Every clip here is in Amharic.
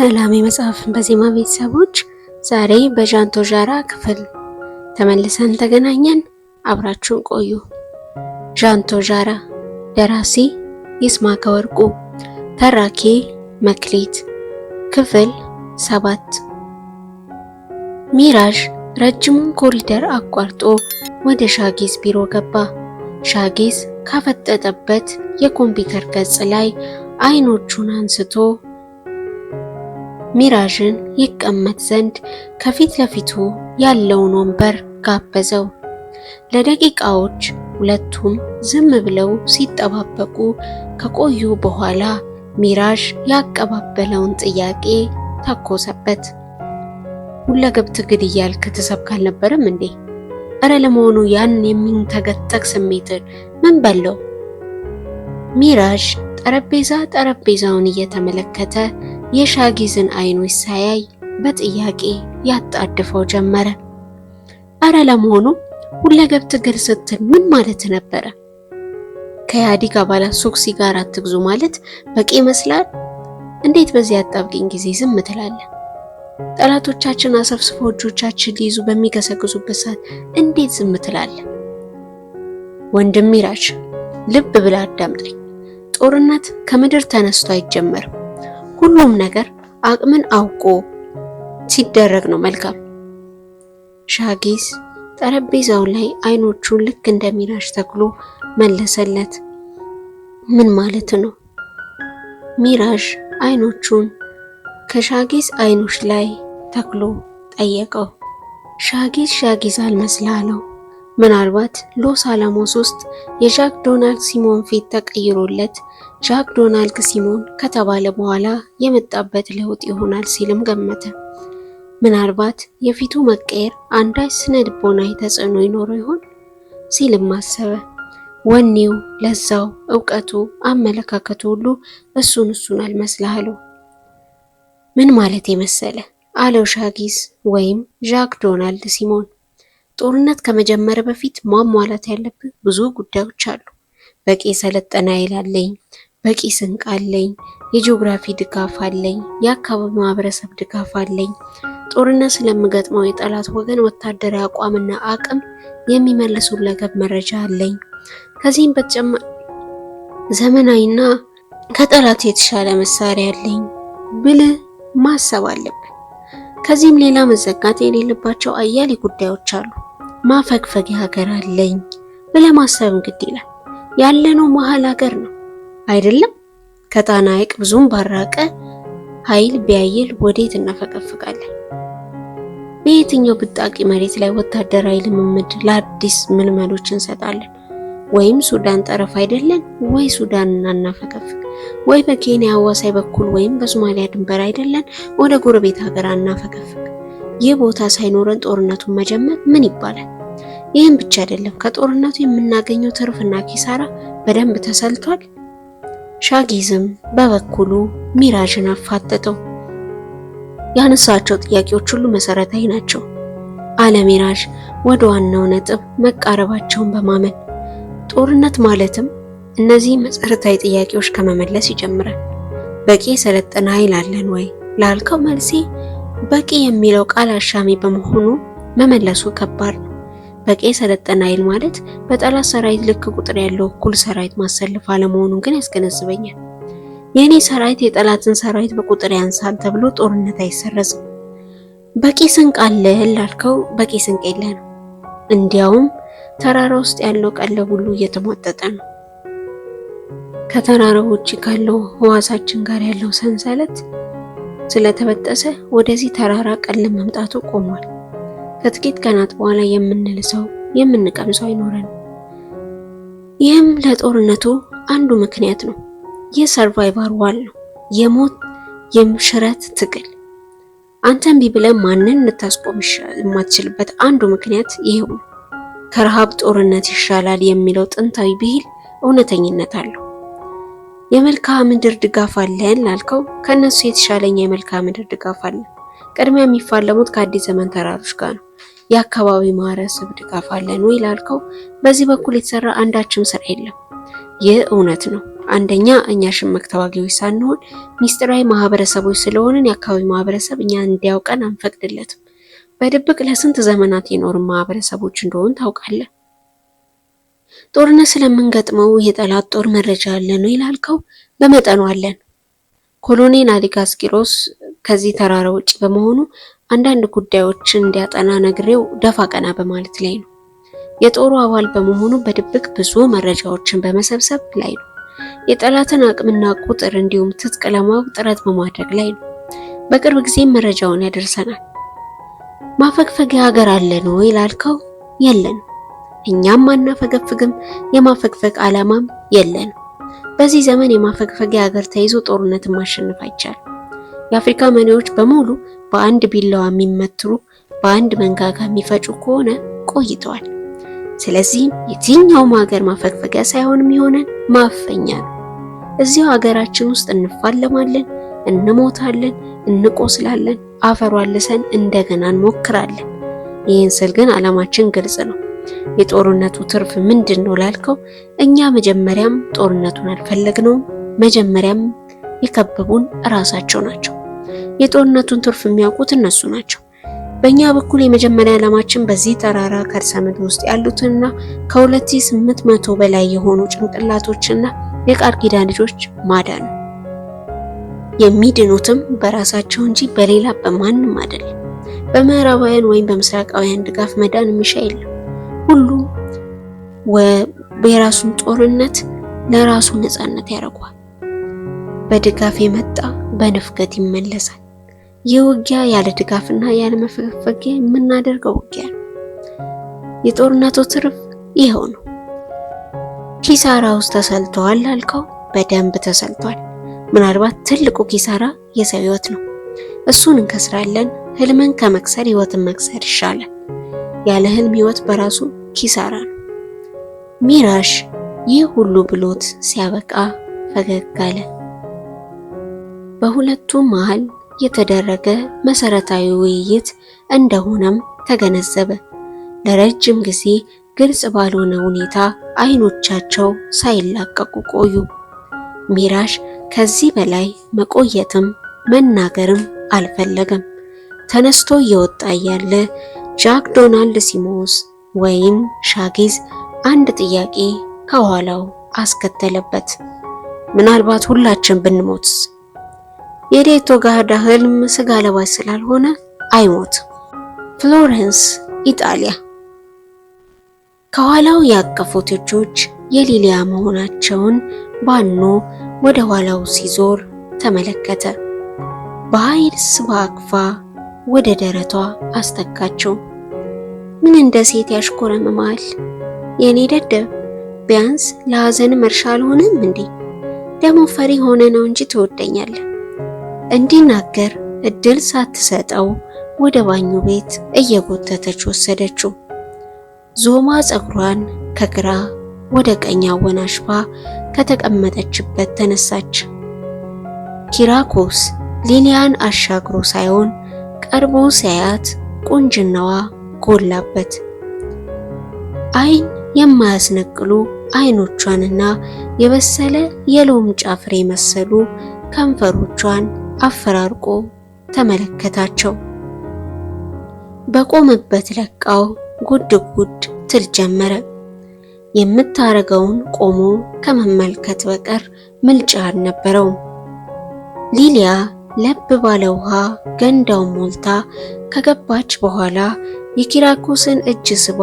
ሰላም የመጽሐፍን በዜማ ቤተሰቦች፣ ዛሬ በዣንቶ ዣራ ክፍል ተመልሰን ተገናኘን። አብራችሁን ቆዩ። ዣንቶ ዣራ ደራሲ ይስማዕከ ወርቁ፣ ተራኪ መክሊት። ክፍል 7። ሚራዥ ረጅሙን ኮሪደር አቋርጦ ወደ ሻጊዝ ቢሮ ገባ። ሻጊዝ ካፈጠጠበት የኮምፒውተር ገጽ ላይ አይኖቹን አንስቶ ሚራዥን ይቀመጥ ዘንድ ከፊት ለፊቱ ያለውን ወንበር ጋበዘው። ለደቂቃዎች ሁለቱም ዝም ብለው ሲጠባበቁ ከቆዩ በኋላ ሚራዥ ያቀባበለውን ጥያቄ ተኮሰበት። ሁለገብ ትግል እያልክ ትሰብክ አልነበረም እንዴ? እረ ለመሆኑ ያን የሚንተገተግ ስሜትን ምን በለው? ሚራዥ ጠረጴዛውን እየተመለከተ የሻጊዝን አይኖች ሳያይ በጥያቄ ያጣድፈው ጀመረ። እረ ለመሆኑ ሁለገብ ትግል ስትል ምን ማለት ነበረ? ከኢህአዴግ አባላት ሱቅ ሲጋራ አትግዙ ማለት በቂ ይመስላል? እንዴት በዚህ አጣብቂኝ ጊዜ ዝም ትላለህ? ጠላቶቻችን አሰፍስፈው እጆቻችን ሊይዙ በሚገሰግሱበት ሰዓት እንዴት ዝም ትላለህ? ወንድም ሚራዥ ልብ ብላ አዳምጠኝ። ጦርነት ከምድር ተነስቶ አይጀመርም። ሁሉም ነገር አቅምን አውቆ ሲደረግ ነው መልካም። ሻጊዝ ጠረጴዛው ላይ አይኖቹን ልክ እንደ ሚራዥ ተክሎ መለሰለት። ምን ማለት ነው? ሚራዥ አይኖቹን ከሻጊዝ አይኖች ላይ ተክሎ ጠየቀው። ሻጊዝ አልመስልህ አለው። ምናልባት ሎስ አላሞስ ውስጥ የዣክ ዶናልድ ሲሞን ፊት ተቀይሮለት ዣክ ዶናልድ ሲሞን ከተባለ በኋላ የመጣበት ለውጥ ይሆናል ሲልም ገመተ። ምናልባት የፊቱ መቀየር አንዳች ስነ ልቦናዊ ተጽዕኖ ይኖረው ይሆን ሲልም አሰበ። ወኔው፣ ለዛው፣ እውቀቱ፣ አመለካከቱ ሁሉ እሱን አልመስልህ አለው። ምን ማለት የመሰለ አለው ሻጊዝ ወይም ዣክ ዶናልድ ሲሞን። ጦርነት ከመጀመር በፊት ማሟላት ያለብህ ብዙ ጉዳዮች አሉ። በቂ የሰለጠነ ኃይል አለኝ፣ በቂ ስንቅ አለኝ፣ የጂኦግራፊ ድጋፍ አለኝ፣ የአካባቢ ማህበረሰብ ድጋፍ አለኝ፣ ጦርነት ስለምገጥመው የጠላት ወገን ወታደራዊ አቋምና አቅም የሚመልስ ሁለገብ መረጃ አለኝ። ከዚህም በተጨማሪ ዘመናዊና ከጠላት የተሻለ መሳሪያ አለኝ ብለህ ማሰብ አለብን። ከዚህም ሌላ መዘጋት የሌለባቸው አያሌ ጉዳዮች አሉ። ማፈግፈጊያ ሀገር አለኝ ብለህ ማሰብ ግድ ይላል። ያለነው መሀል ሀገር ነው አይደለም? ከጣና ሐይቅ ብዙም ባራቀ ኃይል ቢያይል ወዴት እናፈገፍጋለን? በየትኛው ብጣቂ መሬት ላይ ወታደራዊ ልምምድ ለአዲስ ምልመሎች እንሰጣለን? ወይም ሱዳን ጠረፍ አይደለን ወይ ሱዳን እናፈገፍግ? ወይ በኬንያ አዋሳኝ በኩል ወይም በሶማሊያ ድንበር አይደለን ወደ ጎረቤት ሀገር እናፈገፍግ? ይህ ቦታ ሳይኖረን ጦርነቱን መጀመር ምን ይባላል? ይህም ብቻ አይደለም፣ ከጦርነቱ የምናገኘው ትርፍና ኪሳራ በደንብ ተሰልቷል። ሻጊዝም በበኩሉ ሚራዥን አፋጠጠው። ያነሳቸው ጥያቄዎች ሁሉ መሰረታዊ ናቸው አለ ሚራዥ ወደ ዋናው ነጥብ መቃረባቸውን በማመን። ጦርነት ማለትም እነዚህ መሰረታዊ ጥያቄዎች ከመመለስ ይጀምራል። በቂ የሰለጠነ ኃይል አለን ወይ ላልከው መልሴ በቂ የሚለው ቃል አሻሚ በመሆኑ መመለሱ ከባድ ነው። በቂ የሰለጠነ ኃይል ማለት በጠላት ሰራዊት ልክ ቁጥር ያለው እኩል ሰራዊት ማሰለፍ አለመሆኑን ግን ያስገነዝበኛል። የኔ ሰራዊት የጠላትን ሰራዊት በቁጥር ያንሳል ተብሎ ጦርነት አይሰረዝም። በቂ ስንቅ አለ ላልከው በቂ ስንቅ የለንም። እንዲያውም ተራራ ውስጥ ያለው ቀለብ ሁሉ እየተሟጠጠ ነው። ከተራራው ውጪ ካለው ህዋሳችን ጋር ያለው ሰንሰለት ስለተበጠሰ ወደዚህ ተራራ ቀለብ መምጣቱ ቆሟል። ከጥቂት ቀናት በኋላ የምንልሰው የምንቀምሰው አይኖረንም። ይህም ለጦርነቱ አንዱ ምክንያት ነው። የሰርቫይቫል ዋር ነው፣ የሞት የሽረት ትግል። አንተም ቢብለን ማንን ልታስቆም የማትችልበት አንዱ ምክንያት ይሄው ነው። ከረሃብ ጦርነት ይሻላል የሚለው ጥንታዊ ብሂል እውነተኝነት አለው። የመልክዓ ምድር ድጋፍ አለን ላልከው ከነሱ የተሻለኛ የመልክዓ ምድር ድጋፍ አለ። ቅድሚያ የሚፋለሙት ከአዲስ ዘመን ተራሮች ጋር ነው። የአካባቢ ማህበረሰብ ድጋፍ አለን ወይ ላልከው በዚህ በኩል የተሰራ አንዳችም ስራ የለም። ይህ እውነት ነው። አንደኛ እኛ ሽምቅ ተዋጊዎች ሳንሆን ሚስጥራዊ ማህበረሰቦች ስለሆንን የአካባቢ ማህበረሰብ እኛ እንዲያውቀን አንፈቅድለትም። በድብቅ ለስንት ዘመናት የኖርን ማህበረሰቦች እንደሆን ታውቃለህ። ጦርነት ስለምንገጥመው የጠላት ጦር መረጃ አለን ነው ይላልከው? በመጠኑ አለን። ኮሎኔል አሊጋስኪሮስ ከዚህ ተራራ ውጭ በመሆኑ አንዳንድ ጉዳዮችን እንዲያጠና ነግሬው ደፋ ቀና በማለት ላይ ነው። የጦሩ አባል በመሆኑ በድብቅ ብዙ መረጃዎችን በመሰብሰብ ላይ ነው። የጠላትን አቅምና ቁጥር እንዲሁም ትጥቅ ለማወቅ ጥረት በማድረግ ላይ ነው። በቅርብ ጊዜ መረጃውን ያደርሰናል። ማፈግፈጊያ ሀገር አለ ነው ይላልከው? የለን። እኛም አናፈገፍግም፣ የማፈግፈግ ዓላማም የለን። በዚህ ዘመን የማፈግፈጊያ ሀገር ተይዞ ጦርነትን ማሸነፍ አይቻልም። የአፍሪካ መሪዎች በሙሉ በአንድ ቢላዋ የሚመትሩ፣ በአንድ መንጋጋ የሚፈጩ ከሆነ ቆይተዋል። ስለዚህም የትኛውም ሀገር ማፈግፈጊያ ሳይሆን የሚሆነን ማፈኛ ነው። እዚያው ሀገራችን ውስጥ እንፋለማለን፣ እንሞታለን፣ እንቆስላለን፣ አፈሯን ልሰን እንደገና እንሞክራለን። ይህን ስል ግን ዓላማችን ግልጽ ነው። የጦርነቱ ትርፍ ምንድን ነው ላልከው? እኛ መጀመሪያም ጦርነቱን አልፈለግነውም። መጀመሪያም የከበቡን እራሳቸው ናቸው። የጦርነቱን ትርፍ የሚያውቁት እነሱ ናቸው። በእኛ በኩል የመጀመሪያ ዓላማችን በዚህ ተራራ ከርሰ ምድር ውስጥ ያሉትንና ከ2800 በላይ የሆኑ ጭንቅላቶችና የቃል ኪዳን ልጆች ማዳን ነው። የሚድኑትም በራሳቸው እንጂ በሌላ በማንም አይደለም። በምዕራባውያን ወይም በምስራቃውያን ድጋፍ መዳን የሚሻ የለም። ሁሉም የራሱን ጦርነት ለራሱ ነፃነት ያደርጓል። በድጋፍ የመጣ በንፍገት ይመለሳል። ይህ ውጊያ ያለ ድጋፍና ያለ መፈግፈጊያ የምናደርገው ውጊያ ነው። የጦርነቱ ትርፍ ይኸው ነው። ኪሳራ ውስጥ ተሰልተዋል አልከው? በደንብ ተሰልቷል። ምናልባት ትልቁ ኪሳራ የሰው ህይወት ነው። እሱን እንከስራለን። ህልምን ከመክሰር ህይወትን መክሰር ይሻላል። ያለ ህልም ህይወት በራሱ ኪሳራ ነው። ሚራሽ ይህ ሁሉ ብሎት ሲያበቃ ፈገግ አለ። በሁለቱ መሃል የተደረገ መሰረታዊ ውይይት እንደሆነም ተገነዘበ። ለረጅም ጊዜ ግልጽ ባልሆነ ሁኔታ አይኖቻቸው ሳይላቀቁ ቆዩ። ሚራሽ ከዚህ በላይ መቆየትም መናገርም አልፈለገም። ተነስቶ እየወጣ እያለ ጃክ ዶናልድ ሲሞስ ወይም ሻጊዝ አንድ ጥያቄ ከኋላው አስከተለበት። ምናልባት ሁላችን ብንሞትስ? የዴቶ ጋርዳ ህልም ስጋ ለባሽ ስላልሆነ አይሞትም። ፍሎረንስ ኢጣሊያ። ከኋላው ያቀፉት እጆች የሊሊያ መሆናቸውን ባኖ ወደ ኋላው ሲዞር ተመለከተ። በኃይል ስባ አቅፋ ወደ ደረቷ አስጠጋችው። ምን እንደ ሴት ያሽኮረምማል? የኔ ደደብ፣ ቢያንስ ለሐዘን መርሻ አልሆነም እንዴ? ደግሞ ፈሪ ሆነ ነው እንጂ ትወደኛለህ። እንዲናገር እድል ሳትሰጠው ወደ ባኞ ቤት እየጎተተች ወሰደችው። ዞማ ፀጉሯን ከግራ ወደ ቀኝ አወናሽባ ከተቀመጠችበት ተነሳች። ኪራኮስ ሊሊያን አሻግሮ ሳይሆን ቀርቦ ሲያያት ቁንጅናዋ ጎላበት። አይን የማያስነቅሉ አይኖቿንና የበሰለ የሎሚ ጫፍሬ መሰሉ ከንፈሮቿን አፈራርቆ ተመለከታቸው። በቆመበት ለቃው ጉድ ጉድ ትል ጀመረ። የምታረገውን ቆሞ ከመመልከት በቀር ምልጫ አልነበረውም። ሊሊያ ለብ ባለ ውሃ ገንዳውን ሞልታ ከገባች በኋላ የኪራኮስን እጅ ስባ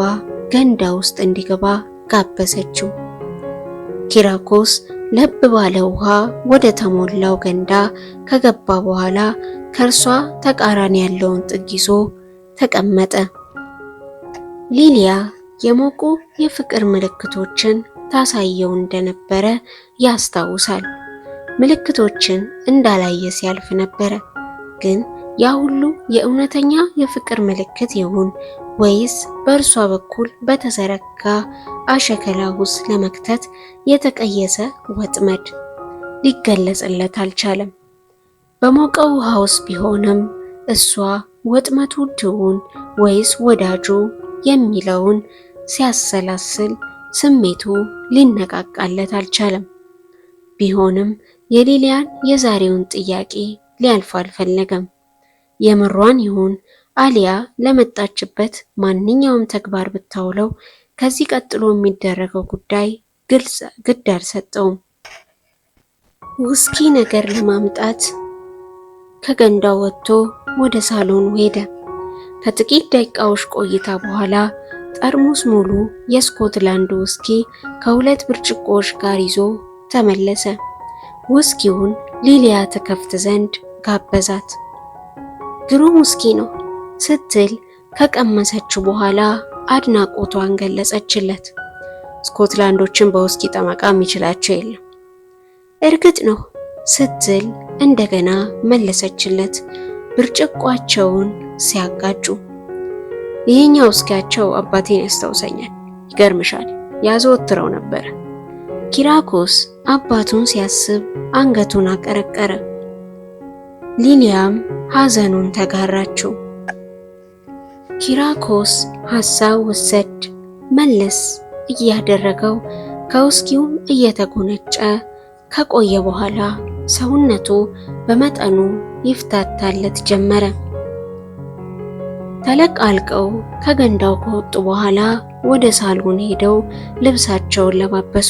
ገንዳ ውስጥ እንዲገባ ጋበዘችው። ኪራኮስ ለብ ባለ ውሃ ወደ ተሞላው ገንዳ ከገባ በኋላ ከእርሷ ተቃራኒ ያለውን ጥግ ይዞ ተቀመጠ። ሊሊያ የሞቁ የፍቅር ምልክቶችን ታሳየው እንደነበረ ያስታውሳል። ምልክቶችን እንዳላየ ሲያልፍ ነበረ። ግን ያ ሁሉ የእውነተኛ የፍቅር ምልክት ይሁን ወይስ በእርሷ በኩል በተዘረጋ አሸከላ ውስጥ ለመክተት የተቀየሰ ወጥመድ ሊገለጽለት አልቻለም። በሞቀው ውሃ ውስጥ ቢሆንም እሷ ወጥመዱ ትሁን ወይስ ወዳጁ የሚለውን ሲያሰላስል ስሜቱ ሊነቃቃለት አልቻለም። ቢሆንም የሊሊያን የዛሬውን ጥያቄ ሊያልፍ አልፈለገም። የምሯን ይሁን አሊያ ለመጣችበት ማንኛውም ተግባር ብታውለው ከዚህ ቀጥሎ የሚደረገው ጉዳይ ግድ አልሰጠውም። ውስኪ ነገር ለማምጣት ከገንዳው ወጥቶ ወደ ሳሎኑ ሄደ። ከጥቂት ደቂቃዎች ቆይታ በኋላ ጠርሙስ ሙሉ የስኮትላንድ ውስኪ ከ2 ብርጭቆዎች ጋር ይዞ ተመለሰ። ውስኪውን ሊሊያ ተከፍት ዘንድ ጋበዛት። ግሩም ውስኪ ነው ስትል ከቀመሰችው በኋላ አድናቆቷን ገለጸችለት። ስኮትላንዶችን በውስኪ ጠመቃ የሚችላቸው የለም። እርግጥ ነው ስትል እንደገና መለሰችለት፣ ብርጭቋቸውን ሲያጋጩ። ይህኛው ውስኪያቸው አባቴን ያስታውሰኛል፣ ይገርምሻል፣ ያዘወትረው ነበር። ኪራኮስ አባቱን ሲያስብ አንገቱን አቀረቀረ። ሊሊያም ሐዘኑን ተጋራችው። ኪራኮስ ሐሳብ ወሰድ መለስ እያደረገው ከውስኪውም እየተጎነጨ ከቆየ በኋላ ሰውነቱ በመጠኑ ይፍታታለት ጀመረ። ተለቃልቀው ከገንዳው ከወጡ በኋላ ወደ ሳሎን ሄደው ልብሳቸውን ለባበሱ።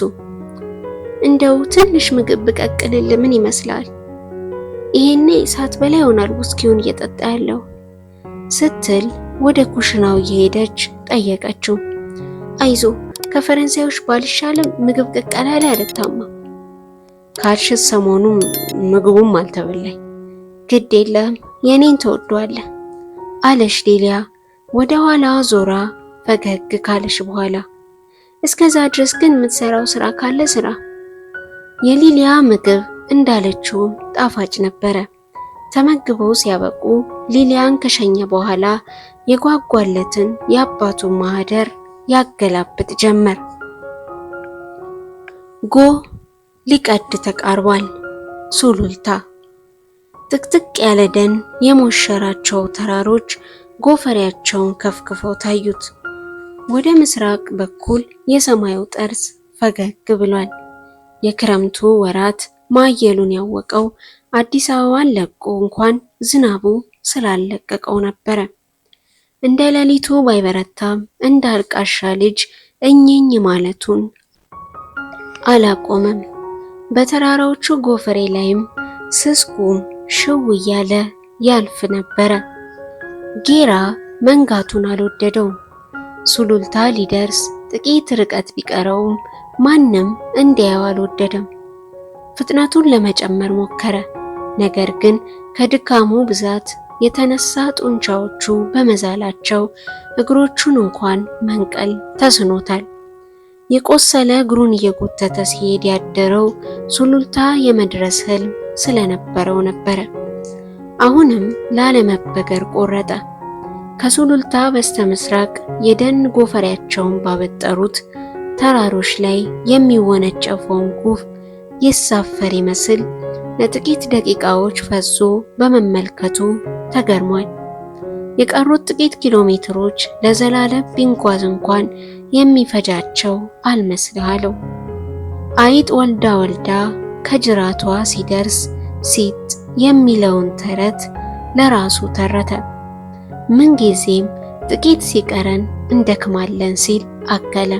እንደው ትንሽ ምግብ ብቀቅልል ምን ይመስላል? ይሄኔ ሰዓት በላይ ይሆናል ውስኪውን እየጠጣ ያለው ስትል ወደ ኩሽናው እየሄደች ጠየቀችው። አይዞ ከፈረንሳዮች ባልሻለም ምግብ ቅቀላ ላይ አልታማ ካልሽ ሰሞኑን ምግቡም አልተበላኝ። ግድ የለም የኔን ተወዷለ አለሽ ሊሊያ ወደ ኋላ ዞራ ፈገግ ካለሽ በኋላ። እስከዛ ድረስ ግን የምትሰራው ስራ ካለ ስራ። የሊሊያ ምግብ እንዳለችውም ጣፋጭ ነበረ። ተመግበው ሲያበቁ ሊሊያን ከሸኘ በኋላ የጓጓለትን የአባቱን ማህደር ያገላብጥ ጀመር። ጎ ሊቀድ ተቃርቧል። ሱሉልታ ጥቅጥቅ ያለ ደን የሞሸራቸው ተራሮች ጎፈሬያቸውን ከፍክፈው ታዩት። ወደ ምስራቅ በኩል የሰማዩ ጠርዝ ፈገግ ብሏል። የክረምቱ ወራት ማየሉን ያወቀው አዲስ አበባን ለቆ እንኳን ዝናቡ ስላለቀቀው ነበረ። እንደ ሌሊቱ ባይበረታም እንደ አልቃሻ ልጅ እኝኝ ማለቱን አላቆመም። በተራራዎቹ ጎፈሬ ላይም ስስቁም ሽው እያለ ያልፍ ነበረ። ጌራ መንጋቱን አልወደደውም። ሱሉልታ ሊደርስ ጥቂት ርቀት ቢቀረውም ማንም እንዲያየው አልወደደም። ፍጥነቱን ለመጨመር ሞከረ። ነገር ግን ከድካሙ ብዛት የተነሳ ጡንቻዎቹ በመዛላቸው እግሮቹን እንኳን መንቀል ተስኖታል። የቆሰለ እግሩን እየጎተተ ሲሄድ ያደረው ሱሉልታ የመድረስ ህልም ስለነበረው ነበረ። አሁንም ላለመበገር ቆረጠ። ከሱሉልታ በስተምስራቅ የደን ጎፈሬያቸውን ባበጠሩት ተራሮች ላይ የሚወነጨፈውን ጉፍ ይሳፈር ይመስል ለጥቂት ደቂቃዎች ፈዞ በመመልከቱ ተገርሟል። የቀሩት ጥቂት ኪሎ ሜትሮች ለዘላለም ቢንጓዝ እንኳን የሚፈጃቸው አልመስልህ አለው። አይጥ ወልዳ ወልዳ ከጅራቷ ሲደርስ ሲጥ የሚለውን ተረት ለራሱ ተረተ። ምንጊዜም ጥቂት ሲቀረን እንደክማለን ሲል አከለ።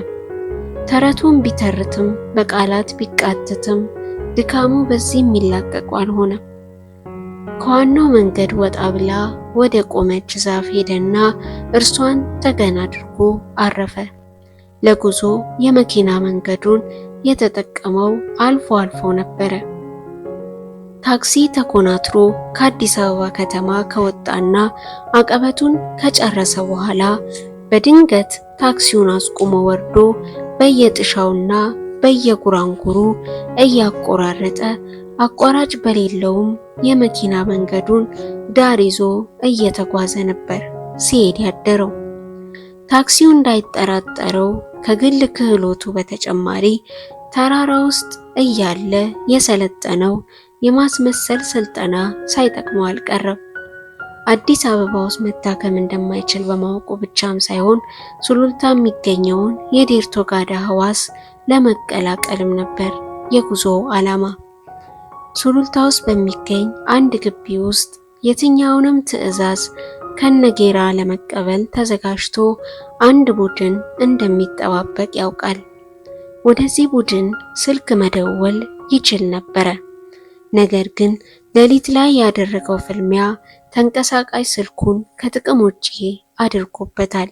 ተረቱን ቢተርትም በቃላት ቢቃትትም ድካሙ በዚህ የሚላቀቁ አልሆነም። ከዋናው መንገድ ወጣ ብላ ወደ ቆመች ዛፍ ሄደና እርሷን ተገን አድርጎ አረፈ። ለጉዞ የመኪና መንገዱን የተጠቀመው አልፎ አልፎ ነበረ። ታክሲ ተኮናትሮ ከአዲስ አበባ ከተማ ከወጣና አቀበቱን ከጨረሰ በኋላ በድንገት ታክሲውን አስቆሞ ወርዶ በየጥሻውና በየጉራንጉሩ እያቆራረጠ አቋራጭ በሌለውም የመኪና መንገዱን ዳር ይዞ እየተጓዘ ነበር ሲሄድ ያደረው። ታክሲው እንዳይጠራጠረው ከግል ክህሎቱ በተጨማሪ ተራራ ውስጥ እያለ የሰለጠነው የማስመሰል ስልጠና ሳይጠቅመው አልቀረም። አዲስ አበባ ውስጥ መታከም እንደማይችል በማወቁ ብቻም ሳይሆን ሱሉልታ የሚገኘውን የዴርቶ ጋዳ ህዋስ ለመቀላቀልም ነበር የጉዞው ዓላማ። ሱሉልታ ውስጥ በሚገኝ አንድ ግቢ ውስጥ የትኛውንም ትዕዛዝ ከነጌራ ለመቀበል ተዘጋጅቶ አንድ ቡድን እንደሚጠባበቅ ያውቃል። ወደዚህ ቡድን ስልክ መደወል ይችል ነበረ። ነገር ግን ሌሊት ላይ ያደረገው ፍልሚያ ተንቀሳቃሽ ስልኩን ከጥቅም ውጪ አድርጎበታል።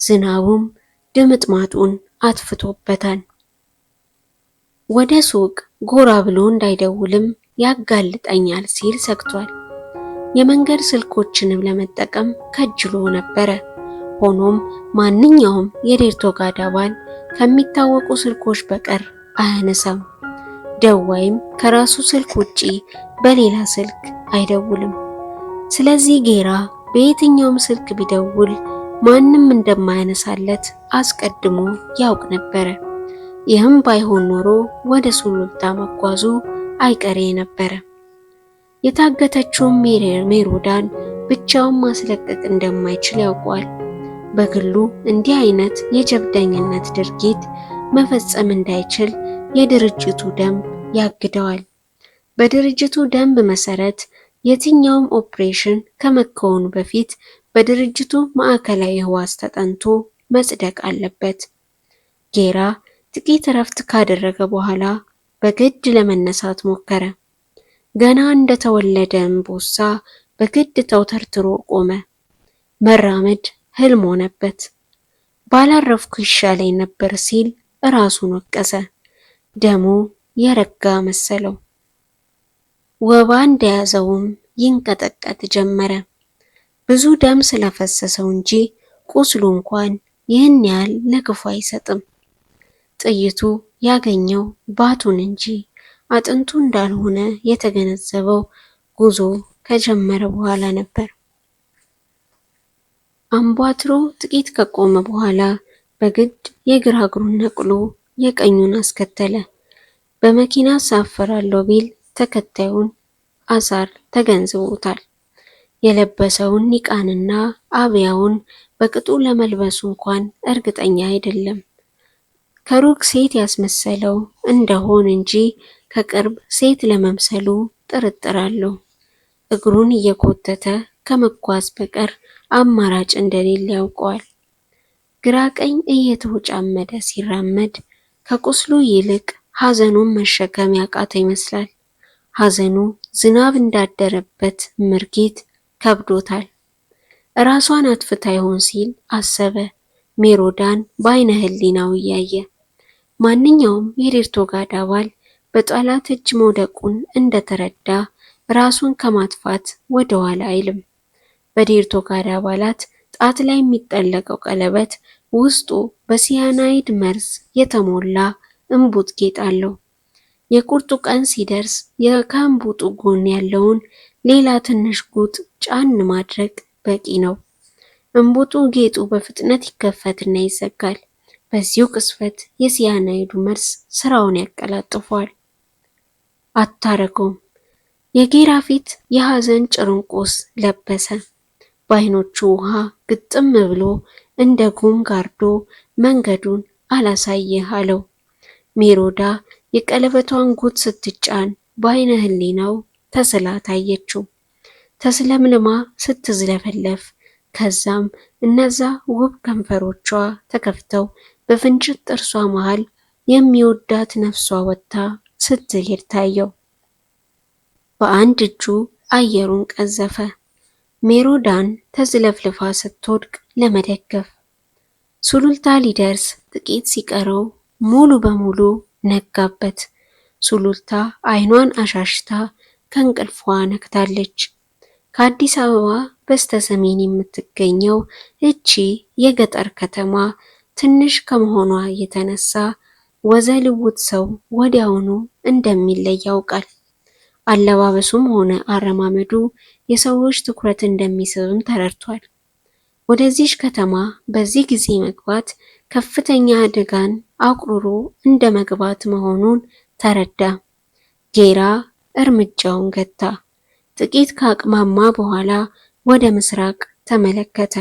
ዝናቡም ድምጥማጡን አጥፍቶበታል። ወደ ሱቅ ጎራ ብሎ እንዳይደውልም ያጋልጠኛል ሲል ሰግቷል። የመንገድ ስልኮችንም ለመጠቀም ከጅሎ ነበረ። ሆኖም ማንኛውም የዴርቶጋዳ አባል ከሚታወቁ ስልኮች በቀር አያነሳም። ደዋይም ከራሱ ስልክ ውጪ በሌላ ስልክ አይደውልም። ስለዚህ ጌራ በየትኛውም ስልክ ቢደውል ማንም እንደማያነሳለት አስቀድሞ ያውቅ ነበረ። ይህም ባይሆን ኖሮ ወደ ሱሉልታ መጓዙ አይቀሬ ነበረ። የታገተችውን ሜሮዳን ብቻውን ማስለቀቅ እንደማይችል ያውቀዋል። በግሉ እንዲህ አይነት የጀብደኝነት ድርጊት መፈጸም እንዳይችል የድርጅቱ ደንብ ያግደዋል። በድርጅቱ ደንብ መሰረት የትኛውም ኦፕሬሽን ከመከወኑ በፊት በድርጅቱ ማዕከላዊ ህዋስ ተጠንቶ መጽደቅ አለበት። ጌራ ጥቂት እረፍት ካደረገ በኋላ በግድ ለመነሳት ሞከረ። ገና እንደተወለደ እምቦሳ በግድ ተውተርትሮ ቆመ። መራመድ ህልም ሆነበት። ባላረፍኩ ይሻለኝ ነበር ሲል ራሱን ወቀሰ። ደሙ የረጋ መሰለው። ወባ እንደያዘውም ይንቀጠቀጥ ጀመረ። ብዙ ደም ስለፈሰሰው እንጂ ቁስሉ እንኳን ይህን ያህል ለክፉ አይሰጥም። ጥይቱ ያገኘው ባቱን እንጂ አጥንቱ እንዳልሆነ የተገነዘበው ጉዞ ከጀመረ በኋላ ነበር። አምቧትሮ ጥቂት ከቆመ በኋላ በግድ የግራ እግሩን ነቅሎ የቀኙን አስከተለ። በመኪና ሳፈራለሁ ቢል ተከታዩን አሳር ተገንዝቦታል። የለበሰውን ኒቃንና አብያውን በቅጡ ለመልበሱ እንኳን እርግጠኛ አይደለም። ከሩቅ ሴት ያስመሰለው እንደሆን እንጂ ከቅርብ ሴት ለመምሰሉ ጥርጥር አለው። እግሩን እየኮተተ ከመጓዝ በቀር አማራጭ እንደሌለ ያውቀዋል። ግራ ቀኝ እየተወጫመደ ሲራመድ ከቁስሉ ይልቅ ሐዘኑን መሸከም ያቃተ ይመስላል። ሐዘኑ ዝናብ እንዳደረበት ምርጊት ከብዶታል። ራሷን አጥፍታ ይሆን ሲል አሰበ። ሜሮዳን በአይነ ህሊናው እያየ ማንኛውም የዴርቶጋዳ አባል በጠላት እጅ መውደቁን እንደተረዳ ራሱን ከማጥፋት ወደ ኋላ አይልም። በዴርቶጋዳ አባላት ጣት ላይ የሚጠለቀው ቀለበት ውስጡ በሲያናይድ መርዝ የተሞላ እምቡጥ ጌጥ አለው። የቁርጡ ቀን ሲደርስ ከእምቡጡ ጎን ያለውን ሌላ ትንሽ ጉጥ ጫን ማድረግ በቂ ነው። እምቡጡ ጌጡ በፍጥነት ይከፈትና ይዘጋል። በዚሁ ቅስፈት የሲያናይዱ መርዝ ስራውን ያቀላጥፈዋል። አታረገውም። የጌራ ፊት የሐዘን ጭርንቆስ ለበሰ። በአይኖቹ ውሃ ግጥም ብሎ እንደ ጉም ጋርዶ መንገዱን አላሳየህ አለው። ሜሮዳ የቀለበቷን ጉጥ ስትጫን በአይነ ህሊናው ተስላ ታየችው። ተስለምልማ ስትዝለፈለፍ፣ ከዛም እነዛ ውብ ከንፈሮቿ ተከፍተው በፍንጭት ጥርሷ መሃል የሚወዳት ነፍሷ ወጥታ ስትሄድ ታየው። በአንድ እጁ አየሩን ቀዘፈ። ሜሮዳን ተዝለፍልፋ ስትወድቅ ለመደገፍ ሱሉልታ ሊደርስ ጥቂት ሲቀረው ሙሉ በሙሉ ነጋበት። ሱሉልታ አይኗን አሻሽታ ከእንቅልፏ ነክታለች። ከአዲስ አበባ በስተሰሜን የምትገኘው እቺ የገጠር ከተማ ትንሽ ከመሆኗ የተነሳ ወዘልውጥ ሰው ወዲያውኑ እንደሚለይ ያውቃል። አለባበሱም ሆነ አረማመዱ የሰዎች ትኩረት እንደሚስብም ተረድቷል። ወደዚች ከተማ በዚህ ጊዜ መግባት ከፍተኛ አደጋን አቁርሮ እንደ መግባት መሆኑን ተረዳ። ጌራ እርምጃውን ገታ። ጥቂት ካቅማማ በኋላ ወደ ምስራቅ ተመለከተ።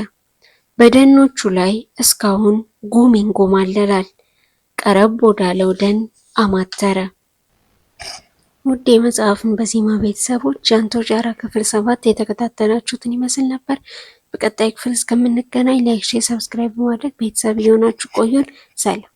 በደኖቹ ላይ እስካሁን ጉም ይንጎማለላል። ቀረብ ወዳለው ደን አማተረ። ውድ የመጽሐፍን በዜማ ቤተሰቦች ጃንቶ ጃራ ክፍል 7 የተከታተላችሁትን ይመስል ነበር። በቀጣይ ክፍል እስከምንገናኝ ላይክ፣ ሼር፣ ሰብስክራይብ በማድረግ ቤተሰብ እየሆናችሁ ቆዩን። ሰላም።